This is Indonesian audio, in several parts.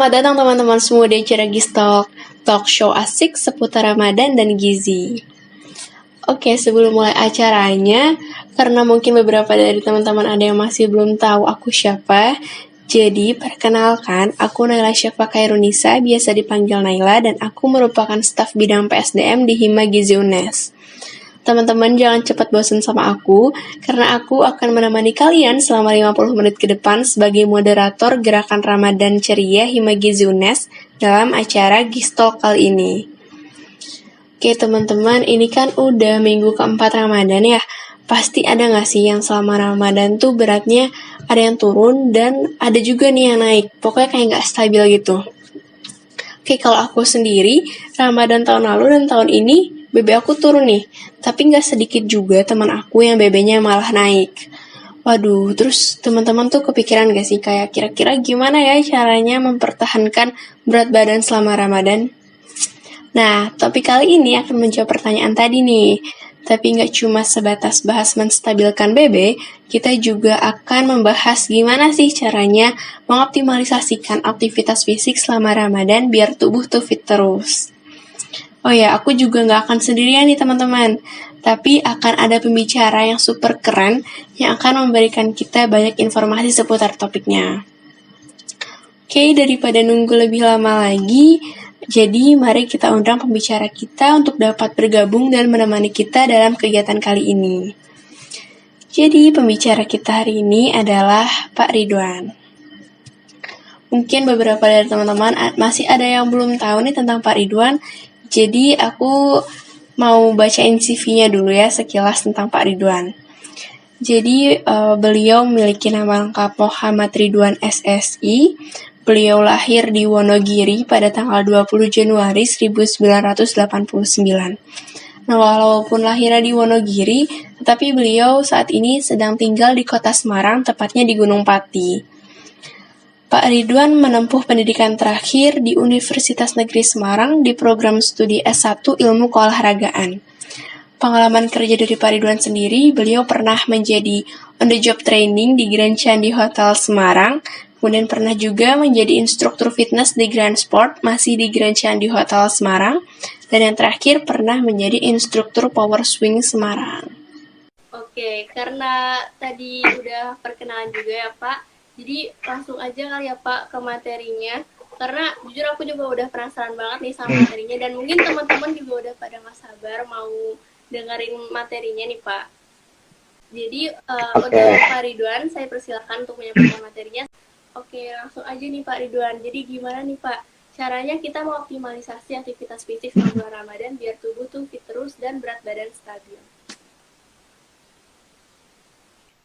Selamat datang teman-teman semua di acara Gistalk, talk show asik seputar Ramadan dan gizi. Oke, sebelum mulai acaranya, karena mungkin beberapa dari teman-teman ada yang masih belum tahu aku siapa, jadi perkenalkan, aku Naila Syafa Khairunisa, biasa dipanggil Naila, dan aku merupakan staf bidang PSDM di Hima Gizi UNES. Teman-teman jangan cepat bosan sama aku, karena aku akan menemani kalian selama 50 menit ke depan sebagai moderator Gerakan Ramadan Ceria Hima Gizi UNES dalam acara Gistalk kali ini. Oke teman-teman, ini kan udah minggu keempat Ramadan ya. Pasti ada gak sih yang selama Ramadan tuh beratnya ada yang turun dan ada juga nih yang naik. Pokoknya kayak gak stabil gitu. Oke, kalau aku sendiri, Ramadan tahun lalu dan tahun ini BB aku turun nih, tapi nggak sedikit juga teman aku yang BB-nya malah naik. Waduh, terus teman-teman tuh kepikiran gak sih kayak kira-kira gimana ya caranya mempertahankan berat badan selama Ramadan? Nah, topik kali ini akan menjawab pertanyaan tadi nih. Tapi nggak cuma sebatas bahas menstabilkan BB, kita juga akan membahas gimana sih caranya mengoptimalisasikan aktivitas fisik selama Ramadan biar tubuh tuh fit terus. Oh ya, aku juga nggak akan sendirian nih teman-teman, tapi akan ada pembicara yang super keren yang akan memberikan kita banyak informasi seputar topiknya. Oke, daripada nunggu lebih lama lagi, jadi mari kita undang pembicara kita untuk dapat bergabung dan menemani kita dalam kegiatan kali ini. Jadi pembicara kita hari ini adalah Pak Ridwan. Mungkin beberapa dari teman-teman masih ada yang belum tahu nih tentang Pak Ridwan. Jadi aku mau bacain CV-nya dulu ya sekilas tentang Pak Ridwan. Jadi beliau memiliki nama lengkap Muhammad Ridwan SSI. Beliau lahir di Wonogiri pada tanggal 20 Januari 1989. Nah, walaupun lahirnya di Wonogiri, tetapi beliau saat ini sedang tinggal di kota Semarang, tepatnya di Gunung Pati. Pak Ridwan menempuh pendidikan terakhir di Universitas Negeri Semarang di program studi S1 Ilmu Keolahragaan. Pengalaman kerja dari Pak Ridwan sendiri, beliau pernah menjadi on-the-job training di Grand Candi Hotel Semarang, kemudian pernah juga menjadi instruktur fitness di Grand Sport, masih di Grand Candi Hotel Semarang, dan yang terakhir pernah menjadi instruktur Power Swing Semarang. Oke, karena tadi udah perkenalan juga ya Pak, jadi langsung aja kali ya Pak ke materinya, karena jujur aku juga udah penasaran banget nih sama materinya, dan mungkin teman-teman juga udah pada gak sabar mau dengerin materinya nih Pak. Jadi untuk Pak Ridwan, saya persilakan untuk menyampaikan materinya. Oke, langsung aja nih Pak Ridwan. Jadi gimana nih Pak caranya kita mengoptimalisasi aktivitas fisik selama bulan Ramadan biar tubuh tuh fit terus dan berat badan stabil?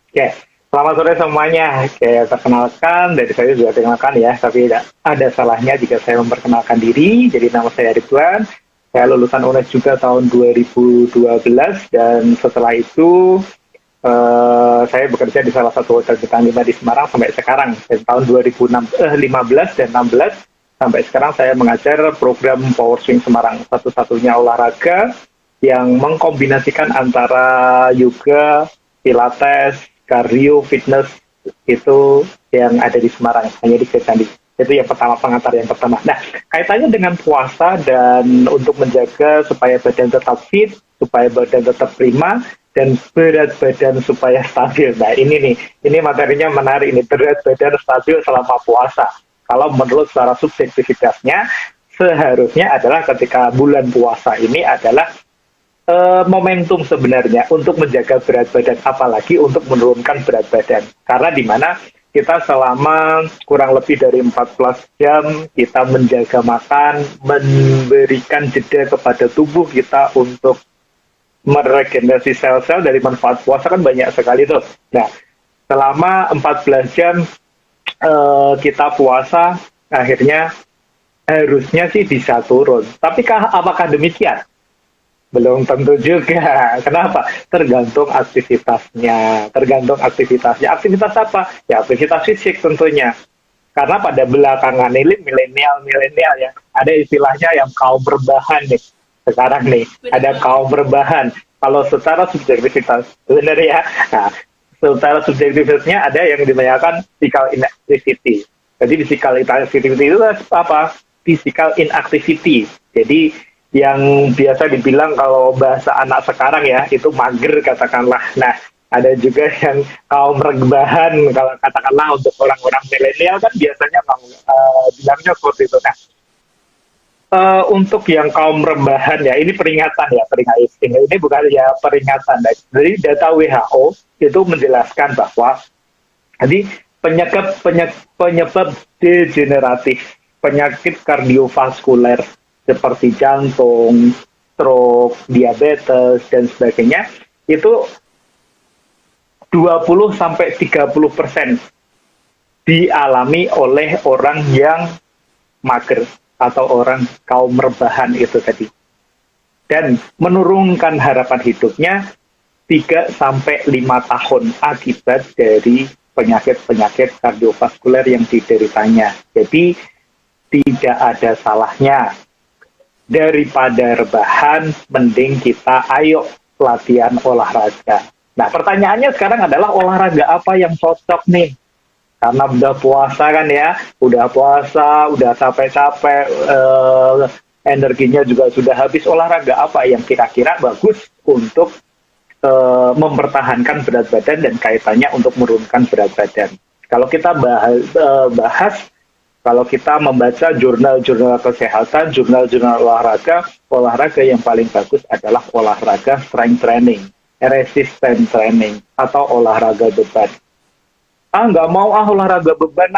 Oke. Selamat sore semuanya. Oke, perkenalkan, dari saya juga perkenalkan ya, tapi tidak ada salahnya jika saya memperkenalkan diri. Jadi nama saya Ridwan, saya lulusan UNES juga tahun 2012, dan setelah itu saya bekerja di salah satu hotel bintang 5 di Semarang sampai sekarang. Dari tahun 2015 dan 16 sampai sekarang saya mengajar program Power Swing Semarang, satu-satunya olahraga yang mengkombinasikan antara yoga, pilates, cardio, fitness itu yang ada di Semarang, hanya di Candi. Itu yang pertama, pengantar yang pertama. Nah, kaitannya dengan puasa dan untuk menjaga supaya badan tetap fit, supaya badan tetap prima, dan berat badan supaya stabil. Nah, ini materinya menarik ini, berat badan stabil selama puasa. Kalau menurut secara subjektivitasnya, seharusnya adalah ketika bulan puasa ini adalah momentum sebenarnya untuk menjaga berat badan, apalagi untuk menurunkan berat badan. Karena di mana kita selama kurang lebih dari 14 jam kita menjaga makan, memberikan jeda kepada tubuh kita untuk meregenerasi sel-sel. Dari manfaat puasa kan banyak sekali tuh. Nah, selama 14 jam kita puasa, akhirnya harusnya sih bisa turun. Tapi apakah demikian? Belum tentu juga. Kenapa? Tergantung aktivitasnya. Aktivitas apa? Ya aktivitas fisik tentunya. Karena pada belakangan ini milenial ya, ada istilahnya yang kaum rebahan nih. Sekarang nih, ada kaum rebahan. Kalau secara subjektivitas, benar ya. Nah, secara subjektivitasnya ada yang dinamakan physical inactivity. Jadi physical inactivity itu apa? Physical inactivity. Jadi yang biasa dibilang kalau bahasa anak sekarang ya, itu mager katakanlah. Nah, ada juga yang kaum rebahan, kalau katakanlah untuk orang-orang milenial kan biasanya bilangnya seperti itu. Nah, untuk yang kaum rebahan ya, ini peringatan ya, peringatan. Ini bukan ya peringatan. Dari data WHO itu menjelaskan bahwa jadi penyebab degeneratif, penyakit kardiovaskuler seperti jantung, stroke, diabetes dan sebagainya itu 20 sampai 30% dialami oleh orang yang mager atau orang kaum rebahan itu tadi. Dan menurunkan harapan hidupnya 3 sampai 5 tahun akibat dari penyakit-penyakit kardiovaskuler yang dideritanya. Jadi tidak ada salahnya daripada rebahan, mending kita ayo latihan olahraga. Nah, pertanyaannya sekarang adalah olahraga apa yang cocok nih? Karena udah puasa kan ya, udah puasa, udah capek-capek, energinya juga sudah habis. Olahraga apa yang kira-kira bagus untuk mempertahankan berat badan dan kaitannya untuk menurunkan berat badan? Kalau kita bahas kalau kita membaca jurnal-jurnal kesehatan, jurnal-jurnal olahraga yang paling bagus adalah olahraga strength training, resistance training, atau olahraga beban. Nggak mau olahraga beban,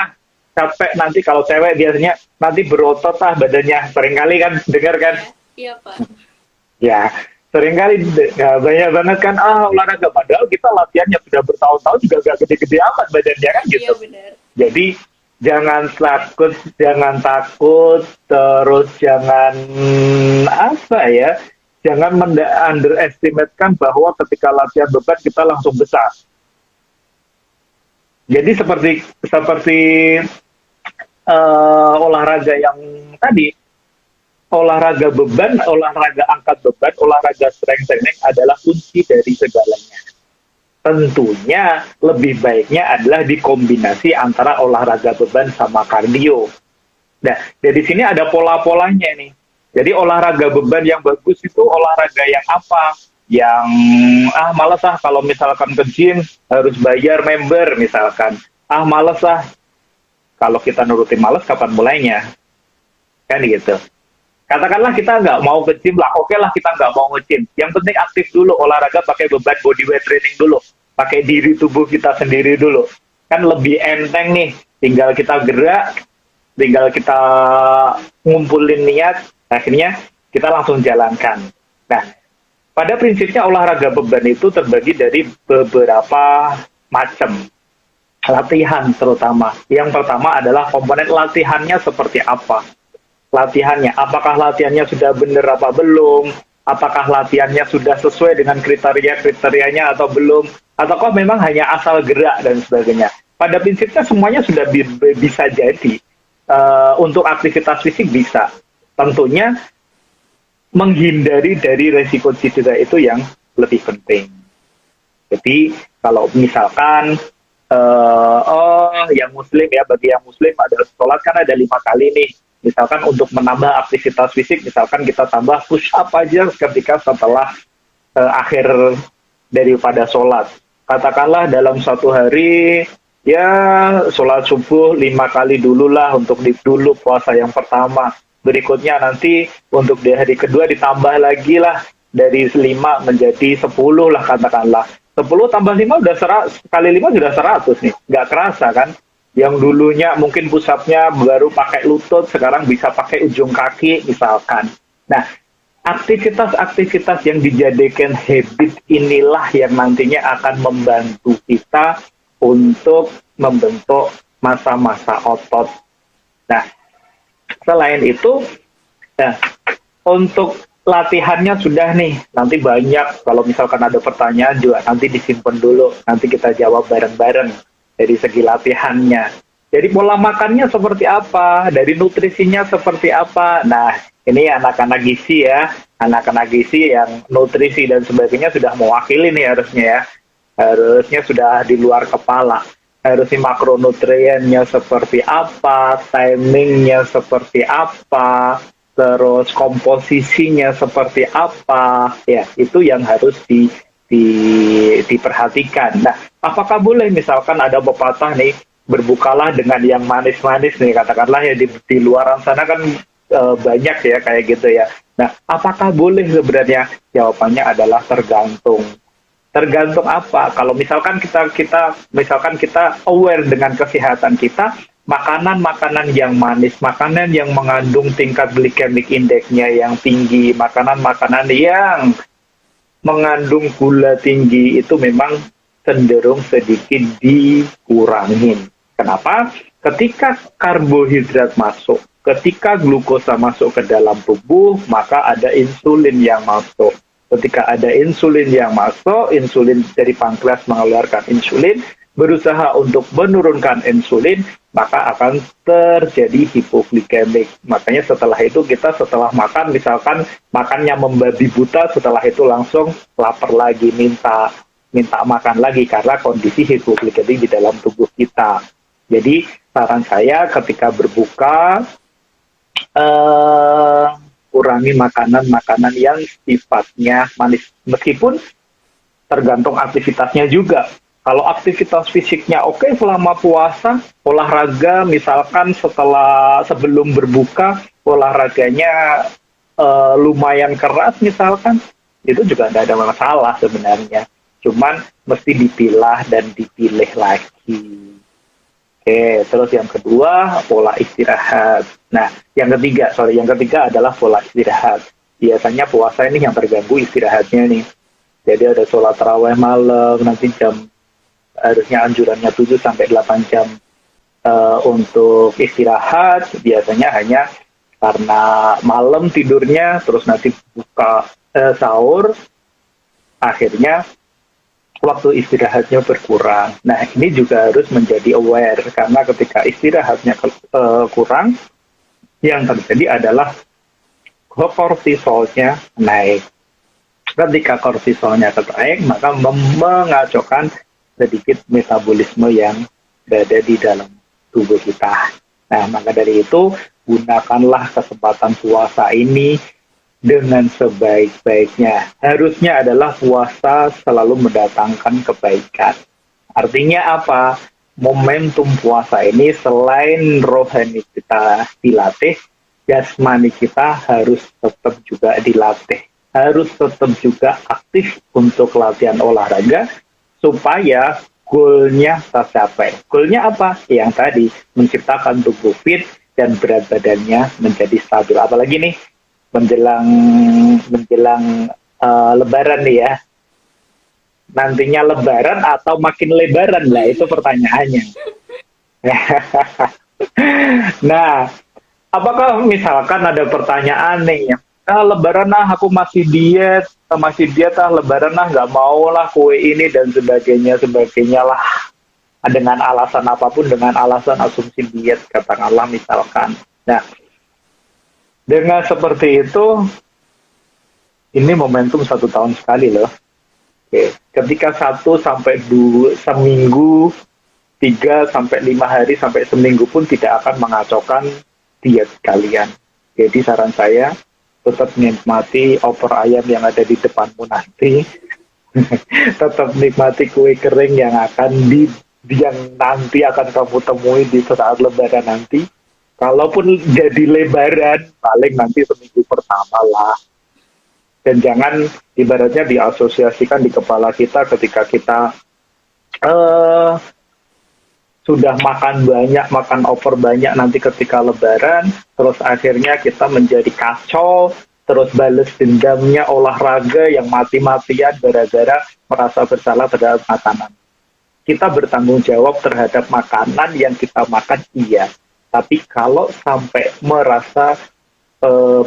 capek nanti kalau cewek biasanya nanti berotot badannya. Seringkali kan dengar kan? Iya, Pak. Ya, seringkali banyak banget kan, olahraga. Padahal kita latihannya sudah bertahun-tahun juga nggak gede-gede amat badannya kan gitu. Iya, benar. Jadi, jangan takut, terus jangan jangan underestimate-kan bahwa ketika latihan beban kita langsung besar. Jadi seperti olahraga yang tadi, olahraga beban, olahraga angkat beban, olahraga strength training adalah kunci dari segalanya. Tentunya lebih baiknya adalah dikombinasi antara olahraga beban sama kardio. Nah, dari sini ada pola-polanya nih. Jadi olahraga beban yang bagus itu olahraga yang apa? Yang males kalau misalkan ke gym harus bayar member misalkan. Males kalau kita nurutin males kapan mulainya? Kan gitu. Katakanlah kita nggak mau ke gym lah, oke lah kita nggak mau nge-gym. Yang penting aktif dulu, olahraga pakai beban body weight training dulu. Pakai diri tubuh kita sendiri dulu. Kan lebih enteng nih, tinggal kita gerak, tinggal kita ngumpulin niat, akhirnya kita langsung jalankan. Nah, pada prinsipnya olahraga beban itu terbagi dari beberapa macam. Latihan terutama. Yang pertama adalah komponen latihannya seperti apa. Latihannya, apakah latihannya sudah benar apa belum, apakah latihannya sudah sesuai dengan kriteria-kriterianya atau belum, ataukah memang hanya asal gerak dan sebagainya. Pada prinsipnya semuanya sudah bisa jadi. Untuk aktivitas fisik bisa. Tentunya menghindari dari resiko cedera itu yang lebih penting. Jadi kalau misalkan yang muslim ya, bagi yang muslim adalah sholat kan ada 5 kali nih. Misalkan untuk menambah aktivitas fisik, misalkan kita tambah push up aja ketika setelah akhir daripada sholat. Katakanlah dalam satu hari, ya sholat subuh 5 kali dulu lah untuk dulu puasa yang pertama. Berikutnya nanti untuk di hari kedua ditambah lagi lah dari 5 menjadi 10 lah katakanlah. 10 tambah 5 udah 100, kali 5 sudah 100 nih. Nggak kerasa kan? Yang dulunya mungkin push up-nya baru pakai lutut, sekarang bisa pakai ujung kaki misalkan. Nah, aktivitas-aktivitas yang dijadikan habit inilah yang nantinya akan membantu kita untuk membentuk massa-massa otot. Nah, selain itu, untuk latihannya sudah nih, nanti banyak, kalau misalkan ada pertanyaan juga nanti disimpan dulu, nanti kita jawab bareng-bareng. Dari segi latihannya. Jadi pola makannya seperti apa, dari nutrisinya seperti apa. Nah, ini anak-anak gizi ya, anak-anak gizi yang nutrisi dan sebagainya sudah mewakili nih harusnya ya. Harusnya sudah di luar kepala. harusnya makronutriennya seperti apa, timingnya seperti apa, terus komposisinya seperti apa, ya itu yang harus diperhatikan. Nah, apakah boleh misalkan ada pepatah nih, berbukalah dengan yang manis-manis nih, katakanlah ya di luaran sana kan banyak ya kayak gitu ya. Nah, apakah boleh sebenarnya? Jawabannya adalah tergantung. Tergantung apa? Kalau misalkan kita aware dengan kesehatan kita, makanan-makanan yang manis, makanan yang mengandung tingkat glycemic index-nya yang tinggi, makanan-makanan yang mengandung gula tinggi itu memang cenderung sedikit dikurangin. Kenapa? Ketika karbohidrat masuk, ketika glukosa masuk ke dalam tubuh, maka ada insulin yang masuk. Ketika ada insulin yang masuk, insulin dari pankreas mengeluarkan insulin, berusaha untuk menurunkan insulin, maka akan terjadi hipoglikemik. Makanya setelah itu kita setelah makan, misalkan makannya membabi buta, setelah itu langsung lapar lagi, minta makan lagi karena kondisi hipoglikemik di dalam tubuh kita. Jadi saran saya ketika berbuka, kurangi makanan-makanan yang sifatnya manis. Meskipun tergantung aktivitasnya juga. Kalau aktivitas fisiknya oke selama puasa, olahraga misalkan sebelum berbuka, olahraganya lumayan keras misalkan, itu juga tidak ada masalah sebenarnya. Cuman mesti dipilah dan dipilih lagi. Oke, terus yang kedua, pola istirahat. Nah, yang ketiga adalah pola istirahat. Biasanya puasa ini yang terganggu istirahatnya nih. Jadi ada sholat tarawih malam, nanti harusnya anjurannya 7 sampai 8 jam untuk istirahat. Biasanya hanya karena malam tidurnya, terus nanti buka sahur, akhirnya waktu istirahatnya berkurang. Nah, ini juga harus menjadi aware, karena ketika istirahatnya kurang, yang terjadi adalah kortisolnya naik. Ketika kortisolnya naik, maka mengacaukan sedikit metabolisme yang berada di dalam tubuh kita. Nah, maka dari itu, gunakanlah kesempatan puasa ini dengan sebaik-baiknya. Harusnya adalah puasa selalu mendatangkan kebaikan. Artinya apa? Momentum puasa ini selain rohani kita dilatih, jasmani kita harus tetap juga dilatih. Harus tetap juga aktif untuk latihan olahraga supaya goalnya tercapai. Goalnya apa? Yang tadi, menciptakan tubuh fit dan berat badannya menjadi stabil. Apalagi nih, menjelang Lebaran nih ya. Nantinya Lebaran atau makin lebaran lah, itu pertanyaannya. Nah, apakah misalkan ada pertanyaan nih, Lebaran aku masih diet Lebaran nggak mau lah kue ini dan sebagainya lah, dengan alasan apapun, dengan alasan asumsi diet katakanlah misalkan. Nah, dengan seperti itu, ini momentum 1 tahun sekali loh. Oke. Ketika 1 sampai 2 seminggu, 3 sampai 5 hari sampai seminggu pun tidak akan mengacaukan diet kalian. Jadi saran saya, tetap nikmati opor ayam yang ada di depanmu nanti. Tetap nikmati kue kering yang nanti akan kamu temui di saat Lebaran nanti. Kalaupun jadi lebaran, paling nanti seminggu pertama lah. Dan jangan ibaratnya diasosiasikan di kepala kita ketika kita sudah makan banyak, makan over banyak nanti ketika lebaran, terus akhirnya kita menjadi kacau, terus bales dendamnya olahraga yang mati-matian gara-gara merasa bersalah terhadap makanan. Kita bertanggung jawab terhadap makanan yang kita makan, iya. Tapi kalau sampai merasa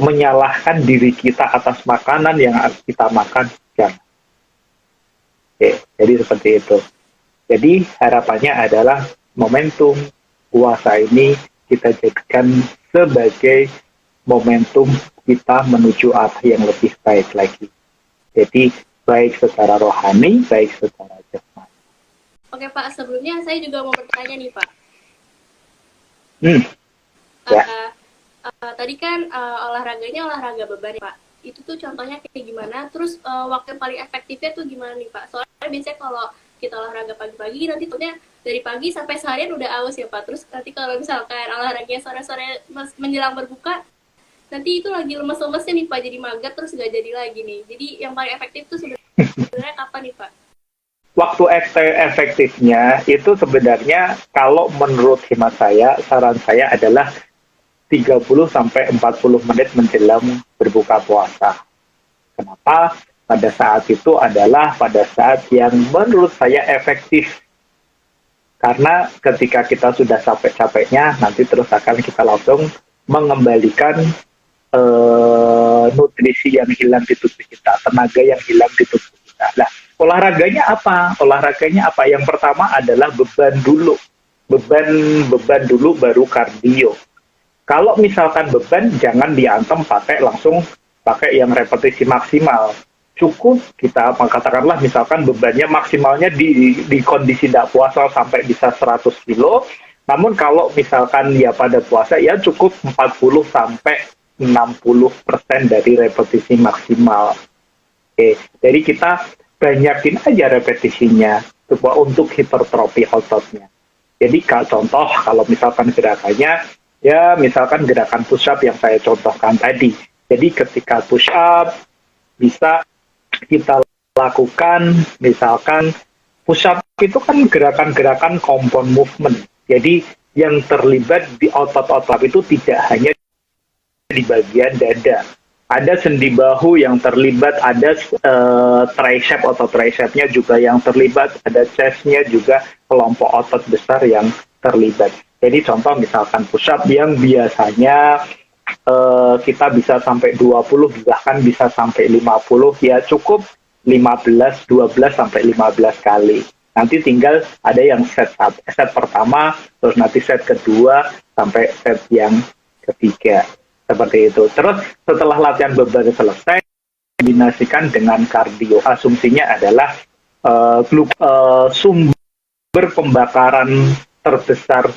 menyalahkan diri kita atas makanan yang kita makan, jangan. Oke, jadi seperti itu. Jadi harapannya adalah momentum puasa ini kita jadikan sebagai momentum kita menuju arah yang lebih baik lagi. Jadi baik secara rohani, baik secara jasmani. Oke Pak, sebelumnya saya juga mau bertanya nih Pak. Hmm, ya. Uh, Tadi kan olahraganya olahraga beban ya Pak. Itu tuh contohnya kayak gimana? Terus waktu yang paling efektifnya tuh gimana nih Pak? Soalnya biasanya kalau kita olahraga pagi-pagi nanti tuhnya dari pagi sampai seharian udah aus ya Pak. Terus nanti kalau misalkan olahraganya sore-sore menjelang berbuka, nanti itu lagi lemes-lemesnya nih Pak, jadi mager terus nggak jadi lagi nih. Jadi yang paling efektif tuh sebenarnya kapan nih Pak? Waktu efektifnya itu sebenarnya kalau menurut hemat saya, saran saya adalah 30 sampai 40 menit menjelang berbuka puasa. Kenapa? Pada saat itu adalah pada saat yang menurut saya efektif. Karena ketika kita sudah capek-capeknya, nanti terus akan kita langsung mengembalikan nutrisi yang hilang di tubuh kita, tenaga yang hilang di tubuh kita. Nah, olahraganya apa? Olahraganya apa? Yang pertama adalah beban dulu. Beban dulu baru kardio. Kalau misalkan beban, jangan diantem langsung pakai yang repetisi maksimal. Cukup kita katakanlah misalkan bebannya maksimalnya di kondisi tidak puasa sampai bisa 100 kilo. Namun kalau misalkan ya pada puasa ya cukup 40 sampai 60% dari repetisi maksimal. Oke, jadi kita banyakin aja repetisinya untuk hipertrofi ototnya. Jadi contoh kalau misalkan gerakannya ya misalkan gerakan push up yang saya contohkan tadi. Jadi ketika push up bisa kita lakukan misalkan push up itu kan gerakan-gerakan compound movement. Jadi yang terlibat di otot-otot itu tidak hanya di bagian dada. Ada sendi bahu yang terlibat, ada tricep atau tricepnya juga yang terlibat, ada chestnya juga kelompok otot besar yang terlibat. Jadi contoh misalkan push up yang biasanya kita bisa sampai 20, bahkan bisa sampai 50, ya cukup 15, 12 sampai 15 kali. Nanti tinggal ada yang set pertama, terus nanti set kedua, sampai set yang ketiga. Seperti itu. Terus setelah latihan beban selesai, kombinasikan dengan kardio. Asumsinya adalah sumber pembakaran terbesar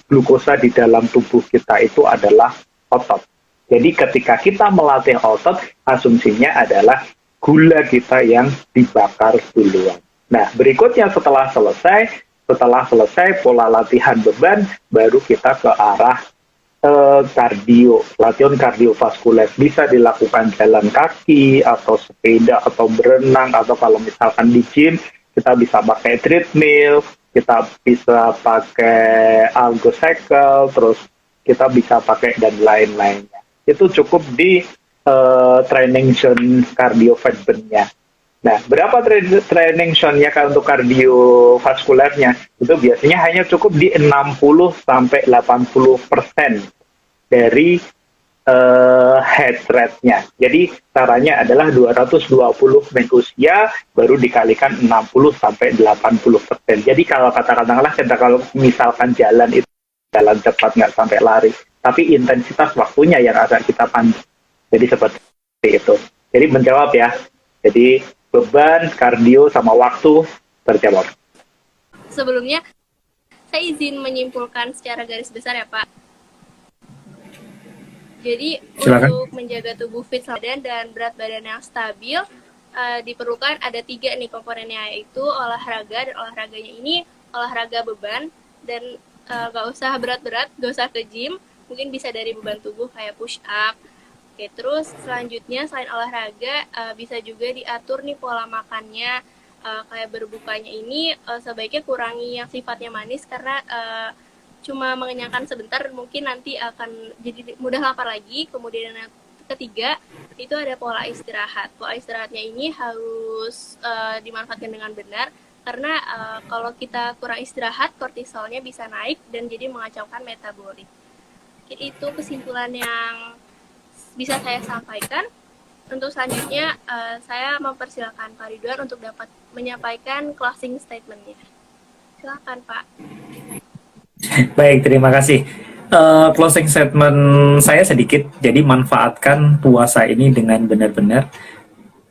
glukosa di dalam tubuh kita itu adalah otot. Jadi ketika kita melatih otot, asumsinya adalah gula kita yang dibakar duluan. Nah, berikutnya setelah selesai pola latihan beban, baru kita ke arah kardio, latihan kardiovaskuler. Bisa dilakukan jalan kaki, atau sepeda, atau berenang, atau kalau misalkan di gym, kita bisa pakai treadmill, kita bisa pakai algocycle, terus kita bisa pakai dan lain-lainnya. Itu cukup di training zone cardiovaskulernya burn-nya. Nah, berapa training zone-nya untuk kardiovaskulernya? Itu biasanya hanya cukup di 60 sampai 80% dari head rate-nya. Jadi caranya adalah 220 menit usia baru dikalikan 60 sampai 80%. Jadi kalau katakanlah kalau misalkan jalan itu jalan cepat nggak sampai lari, tapi intensitas waktunya yang agak kita pandang. Jadi seperti itu. Jadi menjawab ya. Jadi beban, kardio, sama waktu terjawab. Sebelumnya saya izin menyimpulkan secara garis besar ya Pak. Jadi silakan. Untuk menjaga tubuh fit dan berat badan yang stabil diperlukan ada 3 nih komponennya, yaitu olahraga, dan olahraganya ini olahraga beban dan gak usah berat-berat, gak usah ke gym, mungkin bisa dari beban tubuh kayak push up. Oke, terus selanjutnya selain olahraga bisa juga diatur nih pola makannya, kayak berbukanya ini sebaiknya kurangi yang sifatnya manis karena cuma mengenyangkan sebentar, mungkin nanti akan jadi mudah lapar lagi. Kemudian yang ketiga itu ada pola istirahat. Pola istirahatnya ini harus dimanfaatkan dengan benar karena kalau kita kurang istirahat kortisolnya bisa naik dan jadi mengacaukan metabolik. Itu kesimpulan yang bisa saya sampaikan. Untuk selanjutnya saya mempersilakan Pak Ridwan untuk dapat menyampaikan closing statement-nya. Silakan Pak. Baik, terima kasih. Closing statement saya sedikit, jadi manfaatkan puasa ini dengan benar-benar.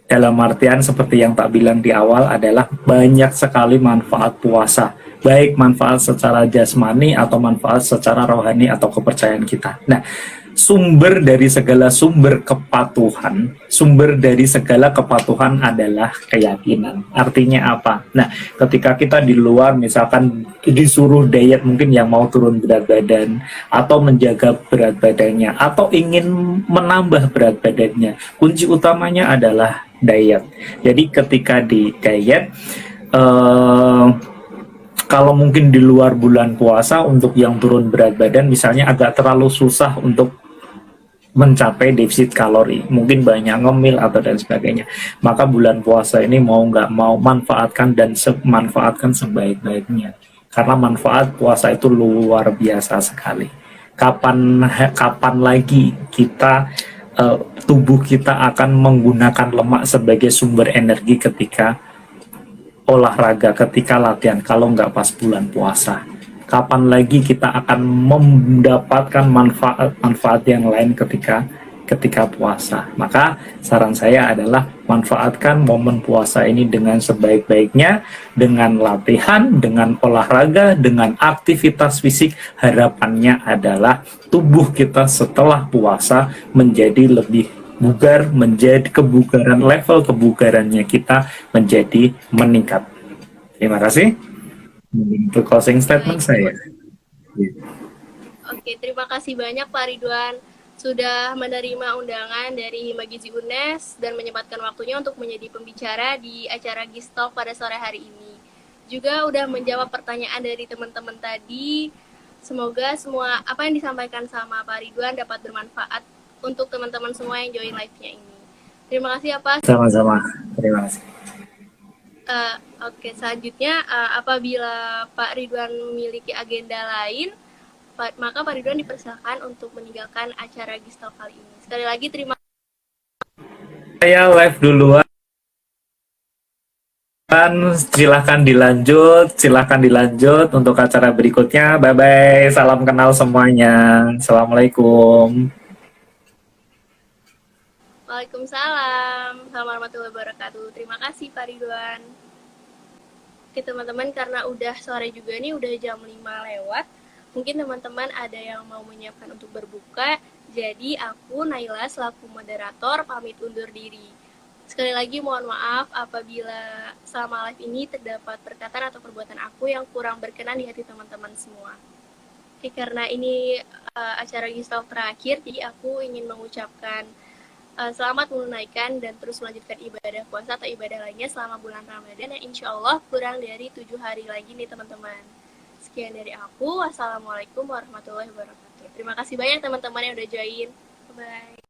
Dalam artian seperti yang tak bilang di awal adalah banyak sekali manfaat puasa, baik manfaat secara jasmani atau manfaat secara rohani atau kepercayaan kita. Nah, sumber dari segala sumber kepatuhan, sumber dari segala kepatuhan adalah keyakinan. Artinya apa? Nah, ketika kita di luar misalkan disuruh diet, mungkin yang mau turun berat badan atau menjaga berat badannya atau ingin menambah berat badannya, kunci utamanya adalah diet. Jadi ketika di diet, eh, kalau mungkin di luar bulan puasa untuk yang turun berat badan misalnya agak terlalu susah untuk mencapai defisit kalori, mungkin banyak ngemil atau dan sebagainya. Maka bulan puasa ini mau nggak mau manfaatkan dan manfaatkan sebaik-baiknya. Karena manfaat puasa itu luar biasa sekali. Kapan lagi kita tubuh kita akan menggunakan lemak sebagai sumber energi ketika olahraga, ketika latihan, kalau nggak pas bulan puasa? Kapan lagi kita akan mendapatkan manfaat yang lain ketika puasa? Maka saran saya adalah manfaatkan momen puasa ini dengan sebaik-baiknya, dengan latihan, dengan olahraga, dengan aktivitas fisik. Harapannya adalah tubuh kita setelah puasa menjadi lebih bugar, menjadi kebugaran, level kebugarannya kita menjadi meningkat. Terima kasih. Untuk closing statement Baik, saya. Oke, terima kasih banyak Pak Ridwan sudah menerima undangan dari Himagizi UNES dan menyempatkan waktunya untuk menjadi pembicara di acara Gistalk pada sore hari ini. Juga udah menjawab pertanyaan dari teman-teman tadi. Semoga semua apa yang disampaikan sama Pak Ridwan dapat bermanfaat untuk teman-teman semua yang join live-nya ini. Terima kasih ya Pak. Sama-sama. Terima kasih. Oke, selanjutnya apabila Pak Ridwan memiliki agenda lain, maka Pak Ridwan dipersilakan untuk meninggalkan acara Gistalk kali ini. Sekali lagi terima kasih. Saya live duluan. Silahkan dilanjut untuk acara berikutnya. Bye-bye. Salam kenal semuanya. Assalamualaikum. Waalaikumsalam. Assalamualaikum warahmatullahi wabarakatuh. Terima kasih Pak Ridwan. Oke teman-teman, karena udah sore juga nih, udah jam 5 lewat. Mungkin teman-teman ada yang mau menyiapkan untuk berbuka. Jadi aku, Naila, selaku moderator, pamit undur diri. Sekali lagi mohon maaf apabila selama live ini terdapat perkataan atau perbuatan aku yang kurang berkenan di hati teman-teman semua. Oke, karena ini acara Gistalk terakhir, jadi aku ingin mengucapkan selamat menunaikan dan terus melanjutkan ibadah puasa atau ibadah lainnya selama bulan Ramadan yang insya Allah kurang dari 7 hari lagi nih teman-teman. Sekian dari aku. Wassalamualaikum warahmatullahi wabarakatuh. Terima kasih banyak teman-teman yang udah join. Bye-bye.